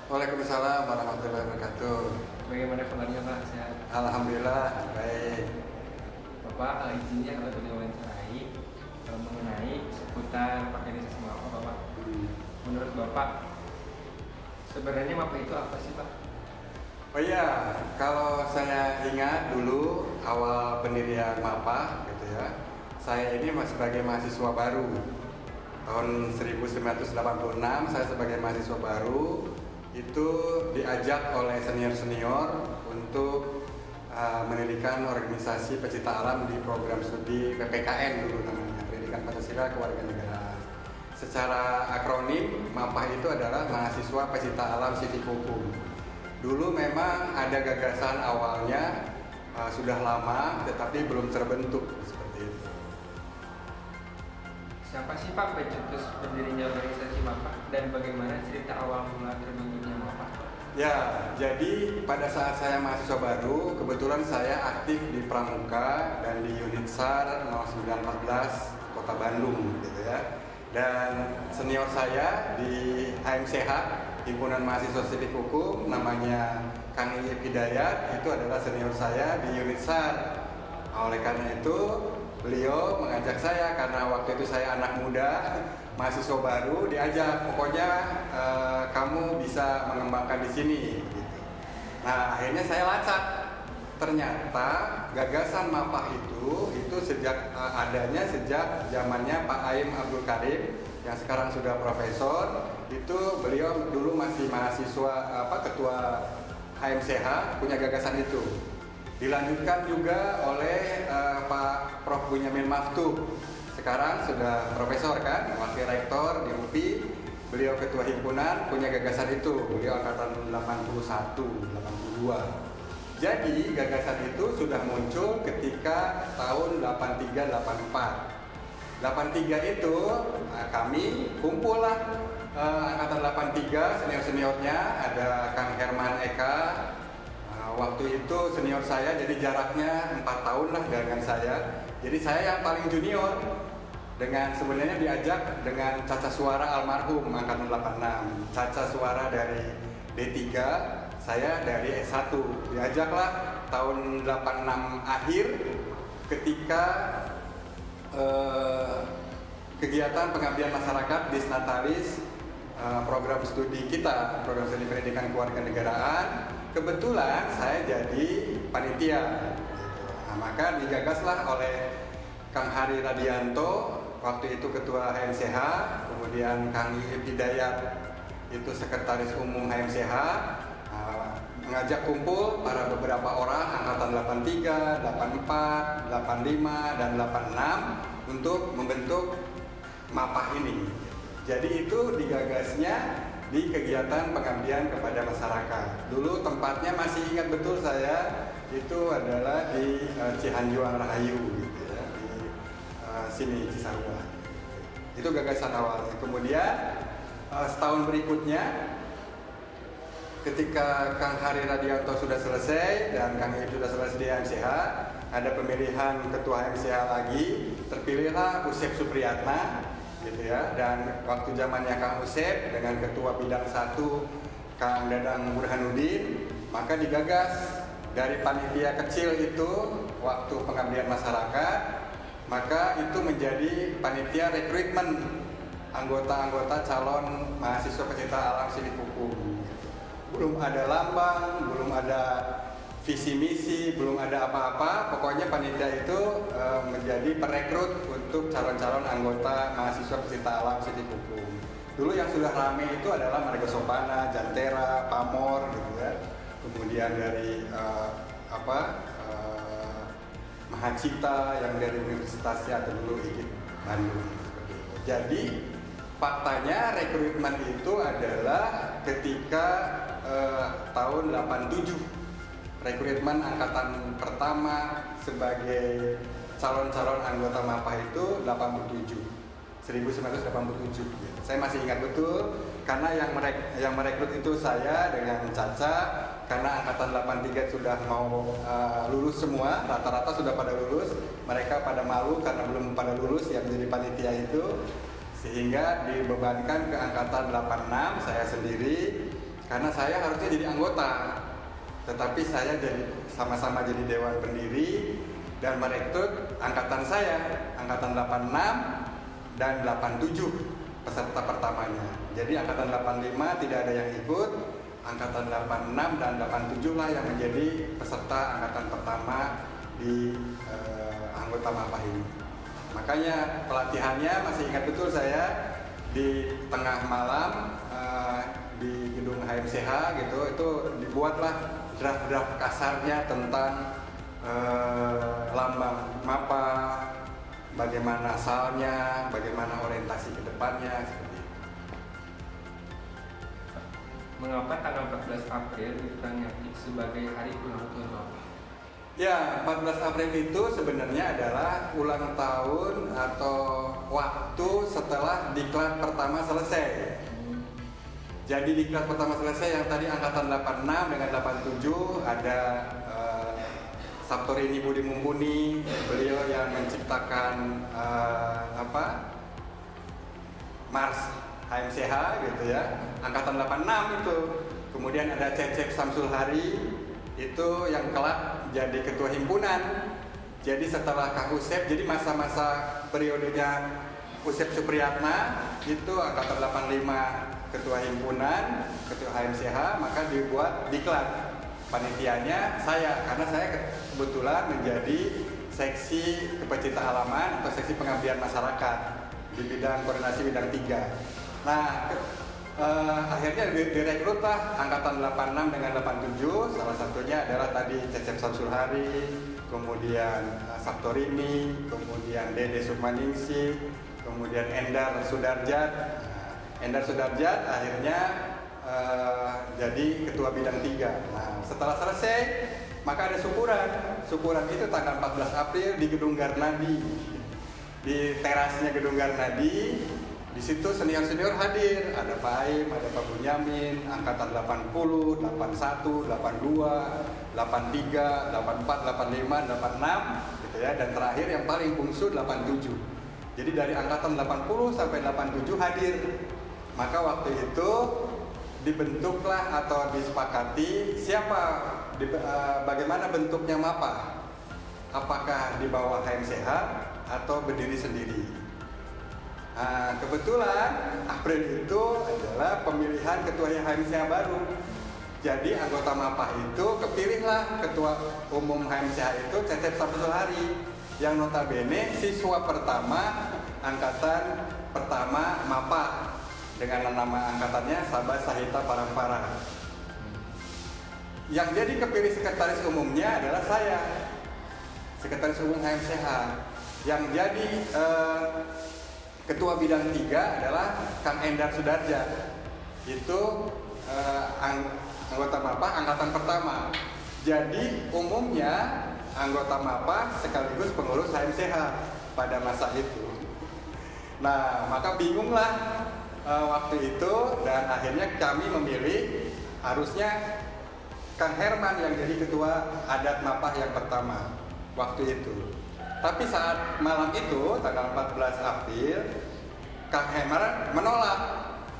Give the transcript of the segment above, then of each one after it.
Waalaikumsalam warahmatullahi wabarakatuh. Bagaimana kabarnya Pak? Sehat? Alhamdulillah baik. Bapak izinnya untuk diwawancarai mengenai seputar pakenisasi Bapak. Menurut Bapak, sebenarnya MAPA itu apa sih Pak? Oh iya, kalau saya ingat dulu awal pendirian MAPA gitu ya, saya ini sebagai mahasiswa baru tahun 1986. Saya sebagai mahasiswa baru itu diajak oleh senior-senior untuk mendirikan organisasi pecinta alam di program studi PPKN dulu namanya, Pendidikan Pancasila Kewarganegaraan. Secara akronim, MAPA itu adalah mahasiswa pecinta alam civic hukum. Dulu memang ada gagasan awalnya, sudah lama tetapi belum terbentuk seperti itu. Siapa sih Pak pencetus pendirinya organisasi MAPA dan bagaimana cerita awal mula terbentuknya MAPA? Ya, jadi pada saat saya mahasiswa baru, kebetulan saya aktif di Pramuka dan di unit SAR 0914 Kota Bandung gitu ya. Dan senior saya di HMCH, Himpunan Mahasiswa Civic Hukum, namanya Kang Iyip Hidayat, itu adalah senior saya di unit SAR. Nah, oleh karena itu, beliau mengajak saya karena waktu itu saya anak muda, mahasiswa baru, diajak pokoknya kamu bisa mengembangkan di sini. Gitu. Nah akhirnya saya lacak, ternyata gagasan MAPA itu sejak adanya sejak zamannya Pak Aim Abdul Karim yang sekarang sudah profesor. Itu beliau dulu masih mahasiswa ketua HMCH punya gagasan itu. Dilanjutkan juga oleh Pak Prof. Bunyamin Maftuh, sekarang sudah profesor kan, wakil rektor di UPI, beliau ketua himpunan punya gagasan itu, beliau angkatan 81, 82. Jadi gagasan itu sudah muncul ketika tahun 83-84. 83 itu kami kumpul lah, angkatan 83 senior-seniornya, ada Kang Herman Eka. Waktu itu senior saya, jadi jaraknya 4 tahun lah dengan saya. Jadi saya yang paling junior, dengan sebenarnya diajak dengan Caca Suara almarhum angkatan 86. Caca Suara dari D3, saya dari S1. Diajaklah tahun 86 akhir ketika kegiatan pengabdian masyarakat Disnatalis, program studi kita, program studi pendidikan kewarganegaraan. Kebetulan saya jadi panitia, nah, maka digagaslah oleh Kang Hari Radianto, waktu itu ketua HMCH, kemudian Kang Iyip Hidayat, itu sekretaris umum HMCH, mengajak kumpul para beberapa orang angkatan 83, 84, 85, dan 86 untuk membentuk MAPA ini. Jadi itu digagasnya di kegiatan pengabdian kepada masyarakat. Dulu tempatnya masih ingat betul saya, itu adalah di Cihanjuang Rahayu gitu ya, di sini Cisarua. Itu gagasan awalnya. Kemudian setahun berikutnya ketika Kang Hari Radianto sudah selesai dan Kang Iyip sudah selesai di MCH, ada pemilihan ketua MCH lagi, terpilihlah Usep Supriyatna gitu ya. Dan waktu zamannya Kang Usep dengan ketua bidang 1 Kang Dadang Burhanuddin, maka digagas dari panitia kecil itu waktu pengabdian masyarakat, maka itu menjadi panitia rekrutmen anggota-anggota calon mahasiswa pecinta alam civic hukum. Belum ada lambang, belum ada visi misi, belum ada apa-apa, pokoknya panitia itu menjadi perekrut untuk calon-calon anggota mahasiswa pecinta alam civic hukum. Dulu yang sudah ramai itu adalah Marga Sopana, Jantera, Pamor gitu ya. Kemudian dari Mahacita yang dari Universitasnya atau dulu IKIP Bandung seperti itu. Jadi faktanya rekrutmen itu adalah ketika tahun 87. Rekrutmen angkatan pertama sebagai calon-calon anggota MAPA itu 1987. Saya masih ingat betul karena yang merekrut itu saya dengan Caca, karena angkatan 83 sudah mau lulus semua, rata-rata sudah pada lulus, mereka pada malu karena belum pada lulus yang menjadi panitia itu, sehingga dibebankan ke angkatan 86 saya sendiri. karena saya harusnya jadi anggota, tetapi saya jadi sama-sama jadi dewan pendiri dan merekrut angkatan saya, angkatan 86 dan 87 peserta pertamanya. Jadi angkatan 85 tidak ada yang ikut, angkatan 86 dan 87 lah yang menjadi peserta angkatan pertama di anggota MAPAH ini. Makanya pelatihannya masih ingat betul saya di tengah malam di gedung HMCH gitu, itu dibuatlah draft-draft kasarnya tentang lambang MAPAH, bagaimana asalnya, bagaimana orientasi ke depannya, seperti itu. Mengapa tanggal 14 April diperingati sebagai hari ulang tahun MAPAH? Ya, 14 April itu sebenarnya adalah ulang tahun atau waktu setelah diklat pertama selesai. Jadi diklat pertama selesai yang tadi angkatan 86 dengan 87 ada Saptorini Budi Mumpuni, beliau yang menciptakan Mars HMCH gitu ya, angkatan 86 itu. Kemudian ada Cecep Samsul Hari, itu yang kelak jadi ketua himpunan. Jadi setelah Kang Usep, jadi masa-masa periodenya Usep Supriyatna itu angkatan 85 ketua himpunan, ketua HMCH, maka dibuat diklat. Panitianya saya, karena saya kebetulan menjadi seksi kepecinta halaman atau seksi pengabdian masyarakat di bidang koordinasi bidang 3. Nah, akhirnya direkrutlah angkatan 86 dengan 87, salah satunya adalah tadi Cecep Samsul Hari, kemudian Saptorini, kemudian Dede Sukmaningsih, kemudian Endar Sudarjat. Endar Sudarjat akhirnya jadi ketua bidang 3. Nah, setelah selesai maka ada syukuran. Syukuran itu tanggal 14 April di Gedung Garnadi. Di terasnya Gedung Garnadi. Di situ senior-senior hadir, ada Pak Aim, ada Pak Bunyamin, angkatan 80, 81, 82, 83, 84, 85, 86 gitu ya, dan terakhir yang paling bungsu 87. Jadi dari angkatan 80 sampai 87 hadir. Maka waktu itu dibentuklah atau disepakati bagaimana bentuknya MAPAH. Apakah di bawah HMCH atau berdiri sendiri. Nah, kebetulan April itu adalah pemilihan ketua HMCH baru. Jadi anggota MAPAH itu kepilihlah ketua umum HMCH itu Cecep Samsul Hari, yang notabene siswa pertama angkatan pertama MAPAH dengan nama angkatannya Sabah Sahita Parampara. Yang jadi kepilih sekretaris umumnya adalah saya, sekretaris umum HMCH. Yang jadi ketua bidang 3 adalah Kang Endar Sudarjat. Itu anggota MAPAH angkatan pertama. Jadi umumnya anggota MAPAH sekaligus pengurus HMCH pada masa itu. Nah, maka bingunglah waktu itu, dan akhirnya kami memilih harusnya Kang Herman yang jadi ketua adat MAPAH yang pertama waktu itu. Tapi saat malam itu tanggal 14 April Kang Herman menolak.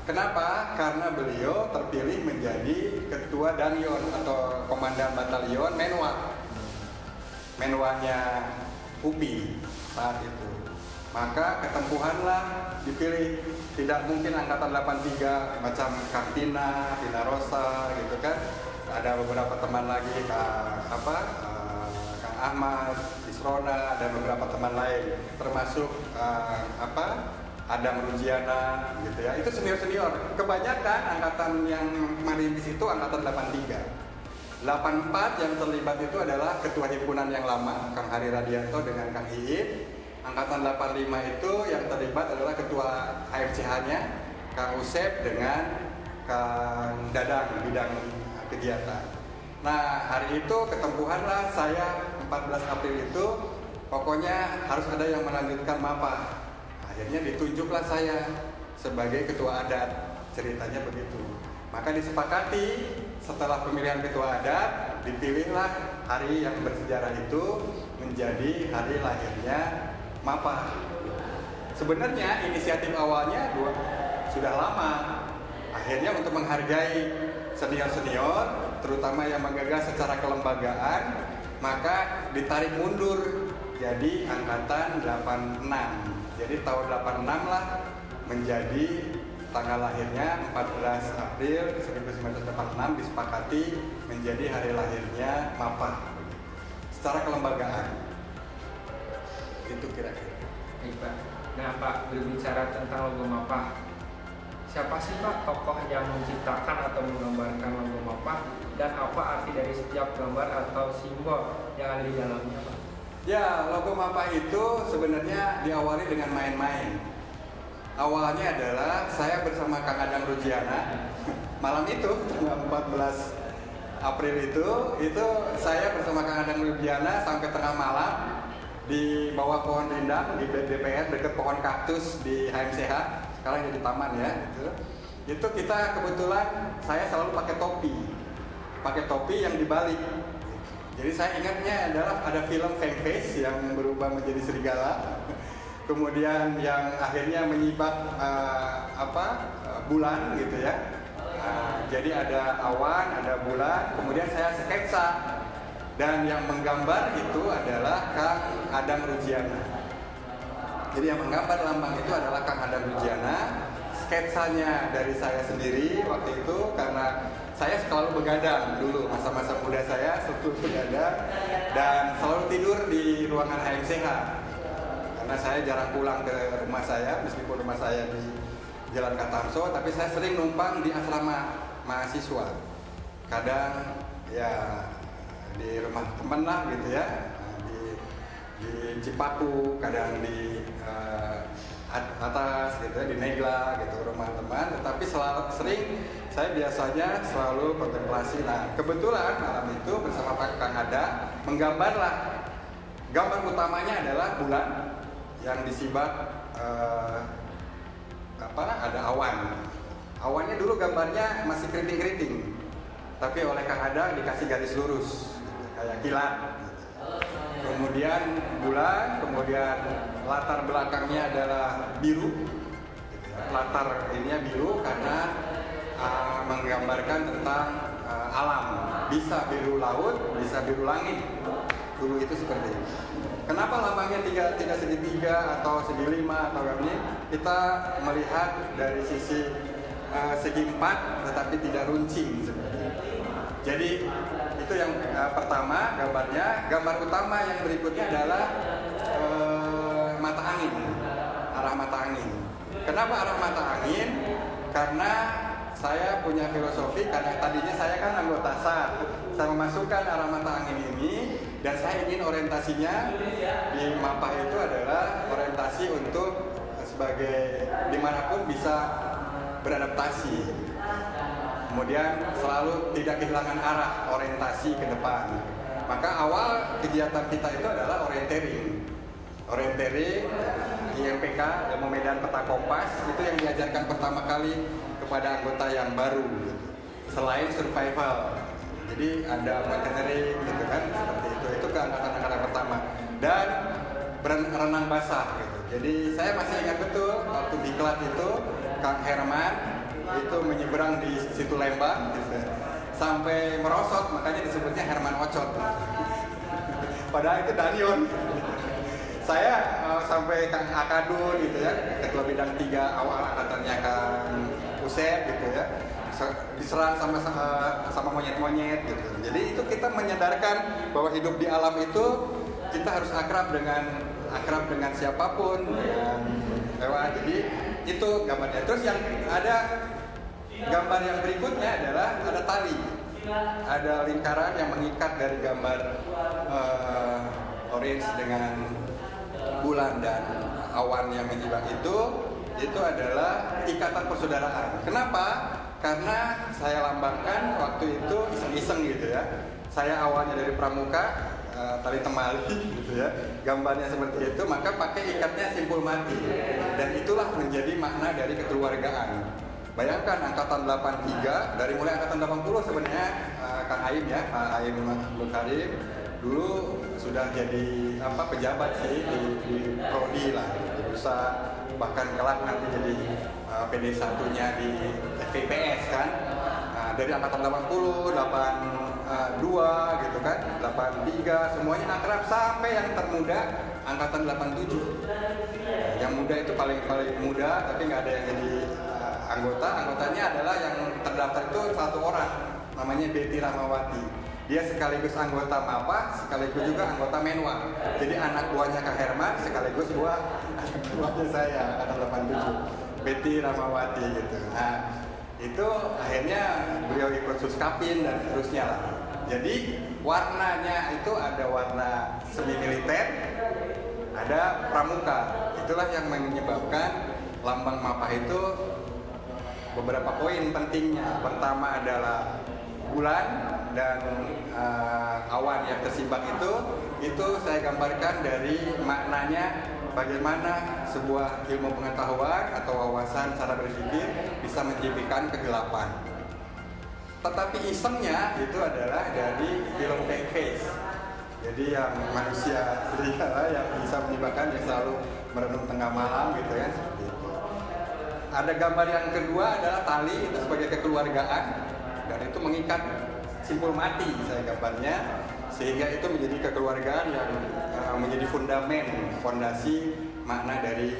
Kenapa? Karena beliau terpilih menjadi ketua Danyon atau komandan batalion Menwanya UPI saat itu. Maka ketempuhanlah dipilih. Tidak mungkin angkatan 83 macam Kang Tina Rosa gitu kan. Ada beberapa teman lagi Kang Ahmad, Isrona, dan beberapa teman lain, termasuk Adam Rujiana gitu ya. Itu senior-senior. Kebanyakan angkatan yang merintis itu angkatan 83. 84 yang terlibat itu adalah ketua himpunan yang lama, Kang Hari Radianto dengan Kang Iit. Angkatan 85 itu yang terlibat adalah ketua HMCH-nya, Kang Usep dengan Kang Dadang bidang kegiatan. Nah, hari itu ketempuhanlah saya 14 April itu, pokoknya harus ada yang melanjutkan MAPAH. Akhirnya ditunjuklah saya sebagai ketua adat, ceritanya begitu. Maka disepakati setelah pemilihan ketua adat, dipilihlah hari yang bersejarah itu menjadi hari lahirnya MAPAH. Sebenarnya inisiatif awalnya sudah lama. Akhirnya untuk menghargai senior-senior, terutama yang menggagas secara kelembagaan, maka ditarik mundur jadi angkatan 86. Jadi tahun 86 lah menjadi tanggal lahirnya 14 April 1986 disepakati menjadi hari lahirnya MAPA secara kelembagaan. Itu kira-kira. Baik Pak. Nah Pak, berbicara tentang logo MAPA, siapa sih Pak tokoh yang menciptakan atau menggambarkan logo MAPA dan apa arti dari setiap gambar atau simbol yang ada di dalamnya Pak? Ya, logo MAPA itu sebenarnya diawali dengan main-main. Awalnya adalah saya bersama Kang Adang Rujiana. Malam itu, tanggal 14 April itu saya bersama Kang Adang Rujiana sampai tengah malam di bawah pohon rindang di DPR dekat pohon kaktus di HMCH. Sekarang jadi taman ya. Itu kita kebetulan saya selalu pakai topi yang dibalik. Jadi saya ingatnya adalah ada film Fangface yang berubah menjadi serigala. Kemudian yang akhirnya menyibak bulan gitu ya. Jadi ada awan, ada bulan, kemudian saya sketsa dan yang menggambar itu adalah Kang Adang Rujiana. Jadi yang menggambar lambang itu adalah Kang Adang Rujiana. Sketsanya dari saya sendiri waktu itu karena saya selalu begadang dulu masa-masa muda saya selalu begadang dan selalu tidur di ruangan HMCH. Karena saya jarang pulang ke rumah saya, meskipun rumah saya di Jalan Katamso, tapi saya sering numpang di asrama mahasiswa. Kadang ya di rumah teman lah gitu ya, di Cipaku, kadang di atas gitu ya, di Negla gitu rumah teman. Tetapi sering saya biasanya selalu kontemplasi. Nah kebetulan malam itu bersama Pak Kang Ada menggambarlah. Gambar utamanya adalah bulan yang disibak ada awan. Awannya dulu gambarnya masih keriting-keriting, tapi oleh Kang Ada dikasih garis lurus kayak kilat. Kemudian bulan, kemudian latar belakangnya adalah biru. Latar ininya biru karena menggambarkan tentang alam. Bisa biru laut, bisa biru langit. Dulu itu seperti itu. Kenapa lambangnya tidak segitiga atau segi lima atau ini? Kita melihat dari sisi segi empat, tetapi tidak runcing seperti itu. Jadi itu yang pertama gambarnya. Gambar utama yang berikutnya adalah mata angin, arah mata angin. Kenapa arah mata angin? Karena saya punya filosofi, karena tadinya saya kan anggota SAR. Saya memasukkan arah mata angin ini dan saya ingin orientasinya di MAPA itu adalah orientasi untuk sebagai dimanapun bisa beradaptasi. Kemudian selalu tidak kehilangan arah orientasi ke depan. Maka awal kegiatan kita itu adalah orientering, IMPK, Ilmu Medan Peta Kompas, itu yang diajarkan pertama kali kepada anggota yang baru gitu. Selain survival, jadi ada mountaineering gitu kan, seperti itu ke angkatan-angkatan pertama, dan berenang basah gitu. Jadi saya masih ingat betul waktu di Klat itu Kang Herman itu menyeberang di situ Lembang gitu, sampai merosot, makanya disebutnya Herman Ocot. Padahal itu Danion. Saya sampai Kang Akadun gitu ya, ketua bidang 3 awal angkatannya Kang Usep gitu ya, diserang sama monyet-monyet gitu. Jadi itu kita menyadarkan bahwa hidup di alam itu kita harus akrab dengan siapapun, dengan hewan. Jadi itu gambarnya. Terus yang ada gambar yang berikutnya adalah ada tali, ada lingkaran yang mengikat dari gambar orange dengan bulan dan awan yang menyibak itu adalah ikatan persaudaraan. Kenapa? Karena saya lambangkan waktu itu iseng-iseng gitu ya. Saya awalnya dari pramuka, tali temali gitu ya. Gambarnya seperti itu, maka pakai ikatnya simpul mati. Dan itulah menjadi makna dari kekeluargaan. Bayangkan angkatan 83, dari mulai angkatan 80 sebenarnya Kang Aim ya, Pak Aim Bukarim dulu sudah jadi pejabat sih di prodi lah, di Bursa, bahkan kelak nanti jadi PD1-nya di FVPS kan. Dari angkatan 80, 82 gitu kan, 83 semuanya akrab sampai yang termuda angkatan 87. Yang muda itu paling muda tapi nggak ada yang jadi anggota. Anggotanya adalah yang terdaftar itu satu orang, namanya Betty Rahmawati. Dia sekaligus anggota MAPA, sekaligus juga anggota Menwa. Jadi anak buahnya Kak Herman, sekaligus anak buahnya saya, angkatan 87. Betty Rahmawati gitu. Nah, itu akhirnya beliau ikut Suskapin dan seterusnya lah. Jadi warnanya itu ada warna semi militer, ada pramuka. Itulah yang menyebabkan lambang MAPA itu beberapa poin pentingnya. Pertama adalah bulan dan awan yang tersibak itu saya gambarkan dari maknanya bagaimana sebuah ilmu pengetahuan atau wawasan cara berpikir bisa menjadikan kegelapan. Tetapi isemnya itu adalah dari film Fake Face. Jadi yang manusia serigala yang bisa menyebabkan yang selalu merenung tengah malam gitu ya. Seperti itu. Ada gambar yang kedua adalah tali, itu sebagai kekeluargaan dan itu mengikat simpul mati saya gambarnya, sehingga itu menjadi kekeluargaan yang menjadi fondasi makna dari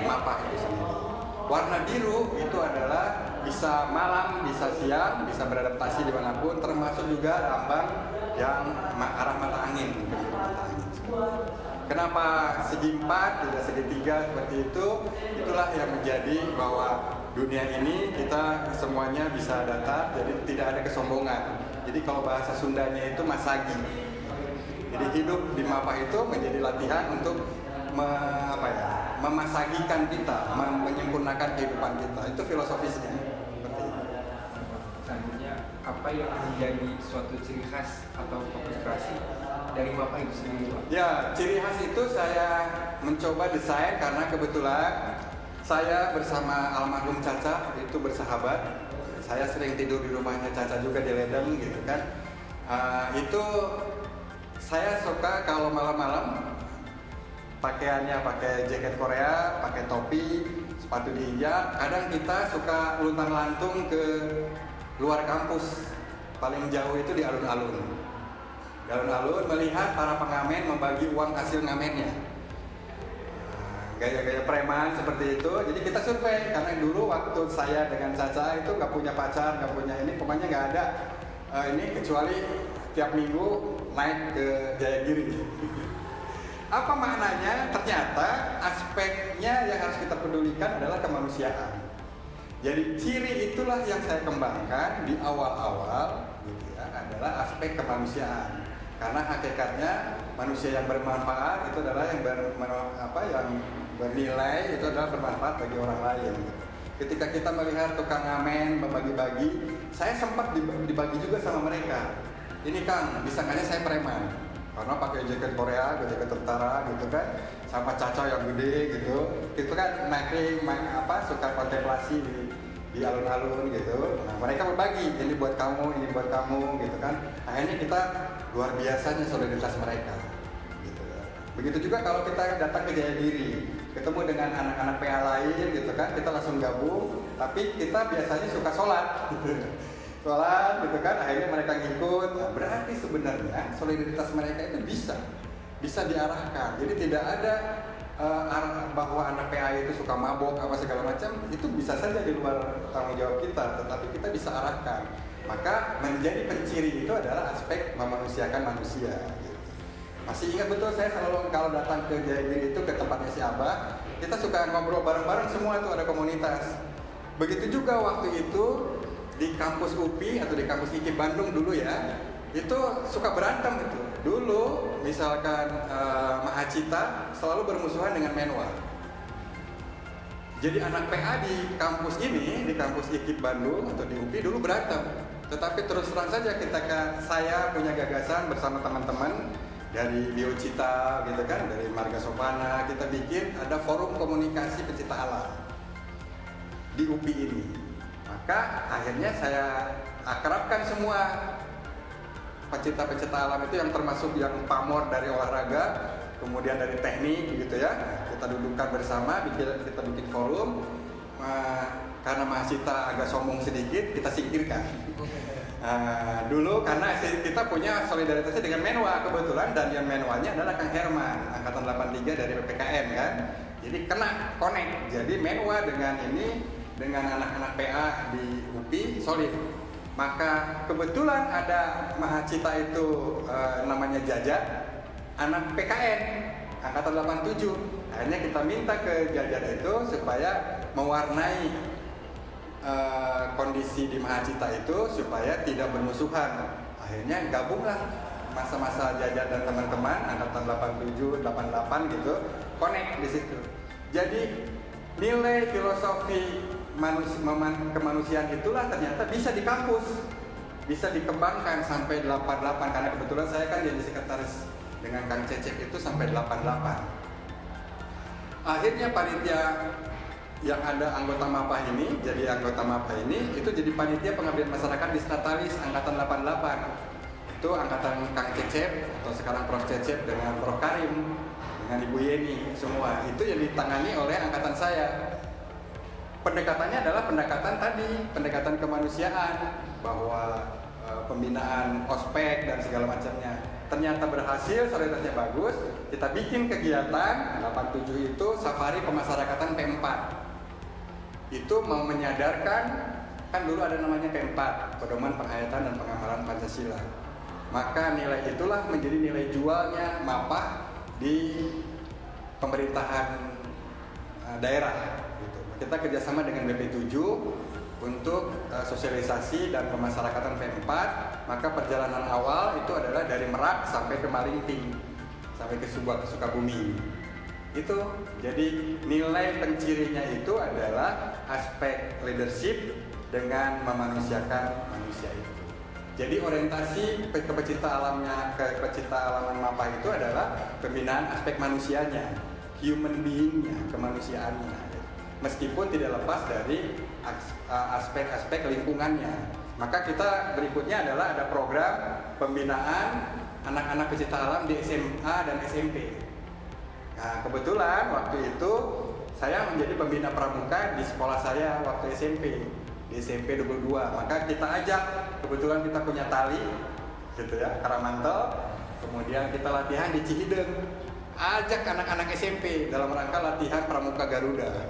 MAPA itu sendiri. Warna biru itu adalah bisa malam, bisa siang, bisa beradaptasi dimanapun, termasuk juga lambang yang arah mata angin. Kenapa segi 4, tidak segitiga seperti itu? Itulah yang menjadi bahwa dunia ini kita semuanya bisa datar, jadi tidak ada kesombongan. Jadi kalau bahasa Sundanya itu masagi. Jadi hidup di MAPA itu menjadi latihan untuk memasagikan kita, menyempurnakan kehidupan kita. Itu filosofisnya. Seperti itu. Selanjutnya, apa yang menjadi suatu ciri khas atau frustrasi dari MAPA itu sendiri, Pak? Ya, ciri khas itu saya mencoba desain karena kebetulan saya bersama almarhum Caca itu bersahabat. Saya sering tidur di rumahnya Caca juga di Ledeng gitu kan. Itu saya suka kalau malam-malam pakaiannya pakai jaket Korea, pakai topi, sepatu diinjak. Kadang kita suka luntang-lantung ke luar kampus. Paling jauh itu di alun-alun. Di alun-alun melihat para pengamen membagi uang hasil ngamennya. Gaya-gaya preman seperti itu. Jadi kita survei karena dulu waktu saya dengan Caca itu nggak punya pacar, nggak punya ini, pokoknya nggak ada ini kecuali tiap minggu naik ke Jayagiri. Apa maknanya? Ternyata aspeknya yang harus kita pedulikan adalah kemanusiaan. Jadi ciri itulah yang saya kembangkan di awal-awal gitu ya, adalah aspek kemanusiaan. Karena hakikatnya manusia yang bermanfaat itu adalah yang bernilai, itu adalah bermanfaat bagi orang lain. Ketika kita melihat tukang ngamen membagi-bagi, saya sempat dibagi juga sama mereka. Ini Kang, disangkanya saya preman karena pakai jaket Korea, jaket tentara gitu kan, sama Caca yang gede gitu. Itu kan suka kontemplasi di alun-alun gitu. Nah, mereka berbagi, ini buat kamu, ini buat kamu gitu kan. Akhirnya kita luar biasanya solidaritas mereka gitu. Begitu juga kalau kita datang ke Jayagiri, ketemu dengan anak-anak PA lain gitu kan, kita langsung gabung, tapi kita biasanya suka sholat sholat gitu kan, akhirnya mereka ngikut. Nah, berarti sebenarnya solidaritas mereka itu bisa diarahkan. Jadi tidak ada bahwa anak PA itu suka mabok apa segala macam, itu bisa saja di luar tanggung jawab kita, tetapi kita bisa arahkan. Maka menjadi penciri itu adalah aspek memanusiakan manusia gitu. Masih ingat betul saya selalu kalau datang ke Jayagiri itu ke tempatnya si Abah, kita suka ngobrol bareng-bareng semua, itu ada komunitas. Begitu juga waktu itu di kampus UPI atau di kampus IKIP Bandung dulu ya, itu suka berantem itu. Dulu misalkan Mahacita selalu bermusuhan dengan Menwa. Jadi anak PA di kampus ini, di kampus IKIP Bandung atau di UPI dulu berantem. Tetapi terus terang saja ketika saya punya gagasan bersama teman-teman dari Biocita gitu kan, dari Marga Sopana, kita bikin ada forum komunikasi pecinta alam di UPI ini. Maka akhirnya saya akrabkan semua pecinta-pecinta alam itu, yang termasuk yang pamor dari olahraga, kemudian dari teknik gitu ya. Kita dudukkan bersama, kita bikin forum, karena Mahasiswa agak sombong sedikit, kita singkirkan. Dulu karena kita punya solidaritasnya dengan Menwa kebetulan, dan yang Menwanya adalah Kang Herman, angkatan 83 dari PPKN kan. Jadi kena connect. Jadi Menwa dengan anak-anak PA di UPI solid. Maka kebetulan ada Mahasiswa itu namanya Jajat, anak PKN angkatan 87. Akhirnya kita minta ke Jajat itu supaya mewarnai kondisi di Mahasiswa itu supaya tidak bermusuhan. Akhirnya gabunglah masa-masa Jajat dan teman-teman angkatan 87, 88 gitu, connect di situ. Jadi nilai filosofi kemanusiaan itulah ternyata bisa di kampus, bisa dikembangkan sampai 88, karena kebetulan saya kan jadi sekretaris dengan Kang Cecep itu sampai 88. Akhirnya panitia yang ada anggota MAPA ini, jadi anggota MAPA ini itu jadi panitia pengabdian masyarakat di Natalis angkatan 88. Itu angkatan Kang Cecep atau sekarang Prof Cecep dengan Prof Karim dengan Ibu Yeni semua. Itu yang ditangani oleh angkatan saya. Pendekatannya adalah pendekatan kemanusiaan, bahwa pembinaan ospek dan segala macamnya. Ternyata berhasil, solidaritasnya bagus. Kita bikin kegiatan 87 itu safari pemasyarakatan P4. Itu mau menyadarkan, kan dulu ada namanya P4, Pedoman Penghayatan dan Pengamalan Pancasila. Maka nilai itulah menjadi nilai jualnya MAPA di pemerintahan daerah. Gitu. Kita kerjasama dengan BP7 untuk sosialisasi dan pemasyarakatan P4. Maka perjalanan awal itu adalah dari Merak sampai ke Maringping, sampai ke Sukabumi. Itu jadi nilai pencirinya itu adalah aspek leadership dengan memanusiakan manusia itu. Jadi orientasi kepecinta alaman MAPA itu adalah pembinaan aspek manusianya, human being-nya, kemanusiaannya. Meskipun tidak lepas dari aspek-aspek lingkungannya. Maka kita berikutnya adalah ada program pembinaan anak-anak pecinta alam di SMA dan SMP. Nah, kebetulan waktu itu saya menjadi pembina pramuka di sekolah saya waktu SMP, di SMP 22. Maka kita ajak, kebetulan kita punya tali, gitu ya, karamantel. Kemudian kita latihan di Cihideng. Ajak anak-anak SMP dalam rangka latihan pramuka Garuda.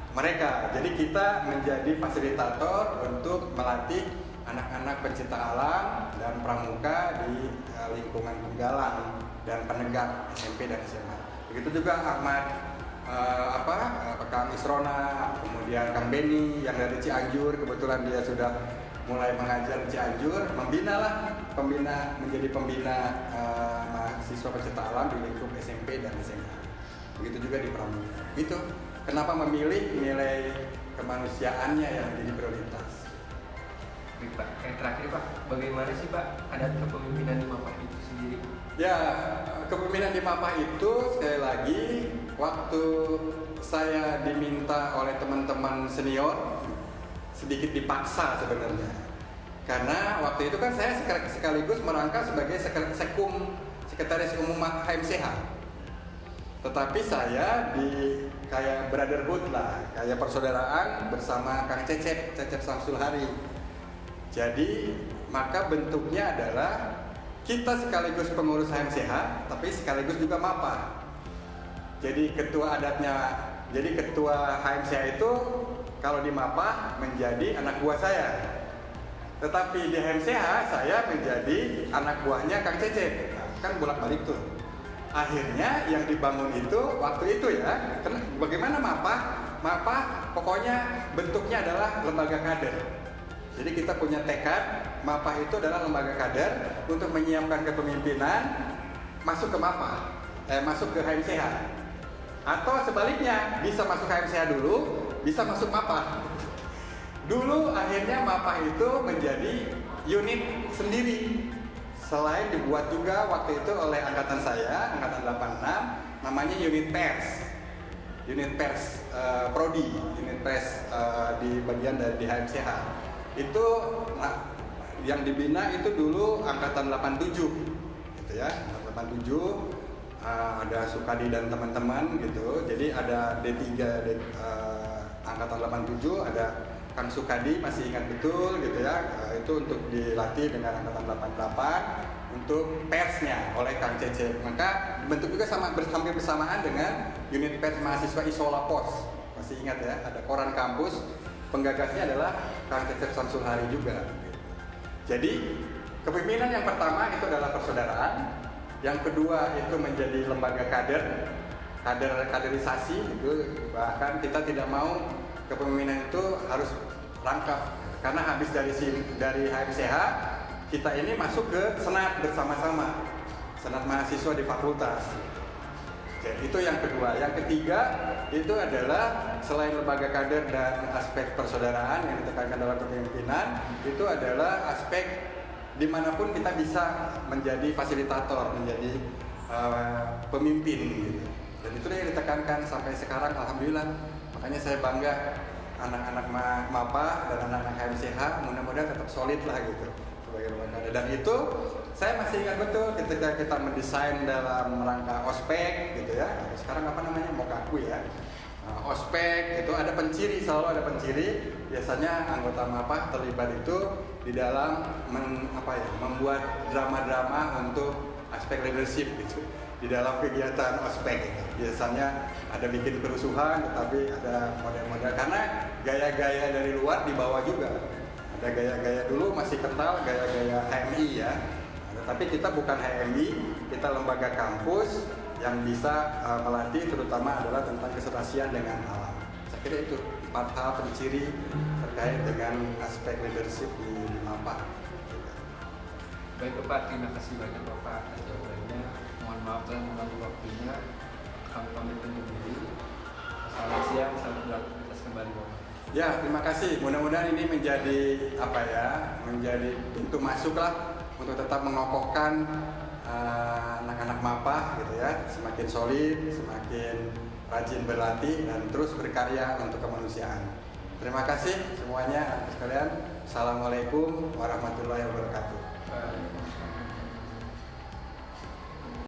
Mereka, jadi kita menjadi fasilitator untuk melatih anak-anak pencinta alam dan pramuka di lingkungan Penggalang dan penegak SMP dan SMA. Begitu juga Ahmad Kang Isrona, kemudian Kang Beni yang dari Cianjur, kebetulan dia sudah mulai mengajar di Cianjur, menjadi pembina mahasiswa pencinta alam di lingkup SMP dan SMA. Begitu juga di pramuka. Itu kenapa memilih nilai kemanusiaannya yang menjadi prioritas. Pak, yang terakhir Pak, bagaimana sih Pak adat kepemimpinan di MAPA itu sendiri? Ya, kepemimpinan di MAPA itu sekali lagi waktu saya diminta oleh teman-teman senior sedikit dipaksa sebenarnya. Karena waktu itu kan saya sekaligus merangkap sebagai sekretaris umum HMCH. Tetapi saya di kayak brotherhood lah, kayak persaudaraan bersama Kang Cecep Samsul Hari. Jadi maka bentuknya adalah kita sekaligus pengurus HMCH, tapi sekaligus juga MAPA. Jadi ketua HMCH itu kalau di MAPA menjadi anak buah saya. Tetapi di HMCH saya menjadi anak buahnya Kang Cecep. Kan bolak-balik tuh. Akhirnya yang dibangun itu waktu itu ya, bagaimana MAPA pokoknya bentuknya adalah lembaga kader. Jadi kita punya tekad, MAPA itu adalah lembaga kader untuk menyiapkan kepemimpinan masuk ke MAPA, masuk ke HMCH. Atau sebaliknya, bisa masuk HMCH dulu, bisa masuk MAPA. Dulu akhirnya MAPA itu menjadi unit sendiri. Selain dibuat juga waktu itu oleh angkatan saya, angkatan 86, namanya unit pers prodi, unit pers di bagian dari HMCH. Itu yang dibina itu dulu angkatan 87, gitu ya, angkatan 87 ada Sukadi dan teman-teman gitu. Jadi ada D3 angkatan 87 ada Kang Sukadi, masih ingat betul gitu ya. Itu untuk dilatih dengan angkatan 88 untuk persnya oleh Kang Cecep. Maka bentuk juga hampir bersamaan dengan unit pers mahasiswa Isola Pos. Masih ingat ya, ada koran kampus, penggagasnya adalah Kang Cecep Samsul Hari juga. Jadi kepemimpinan yang pertama itu adalah persaudaraan, yang kedua itu menjadi lembaga kaderisasi itu, bahkan kita tidak mau kepemimpinan itu harus rangkap karena habis dari HMCH kita ini masuk ke senat bersama-sama, senat mahasiswa di fakultas. Jadi itu yang kedua. Yang ketiga itu adalah selain lembaga kader dan aspek persaudaraan yang ditekankan dalam kepemimpinan, itu adalah aspek dimanapun kita bisa menjadi fasilitator, menjadi pemimpin gitu. Dan itu yang ditekankan sampai sekarang, alhamdulillah. Makanya saya bangga anak-anak MAPA dan anak-anak HMCH mudah-mudahan tetap solid lah gitu sebagai lembaga kader. Dan itu saya masih ingat betul ketika kita mendesain dalam rangka ospek gitu ya. Sekarang apa namanya, Mokaku ya. Ospek itu ada penciri, selalu ada penciri. Biasanya anggota MAPA terlibat itu di dalam membuat drama-drama untuk aspek leadership gitu di dalam kegiatan ospek gitu. Biasanya ada bikin kerusuhan, tetapi ada model-model karena gaya-gaya dari luar dibawa juga. Ada gaya-gaya dulu masih kental gaya-gaya HMI ya. Tapi kita bukan HMI, kita lembaga kampus yang bisa melatih terutama adalah tentang keserasian dengan alam. Saya kira itu 4 hal penciri terkait dengan aspek leadership di MAPA. Baik Bapak, terima kasih banyak Bapak atas jawabannya. Mohon maaf telah mengganggu waktunya. Kami pamit undur diri. Selamat siang, selamat beraktivitas kembali Bapak. Ya, terima kasih. Mudah-mudahan ini menjadi menjadi pintu masuk lah untuk tetap mengokohkan anak-anak MAPA gitu ya, semakin solid, semakin rajin berlatih dan terus berkarya untuk kemanusiaan. Terima kasih semuanya sekalian. Assalamualaikum warahmatullahi wabarakatuh. Waalaikumsalam.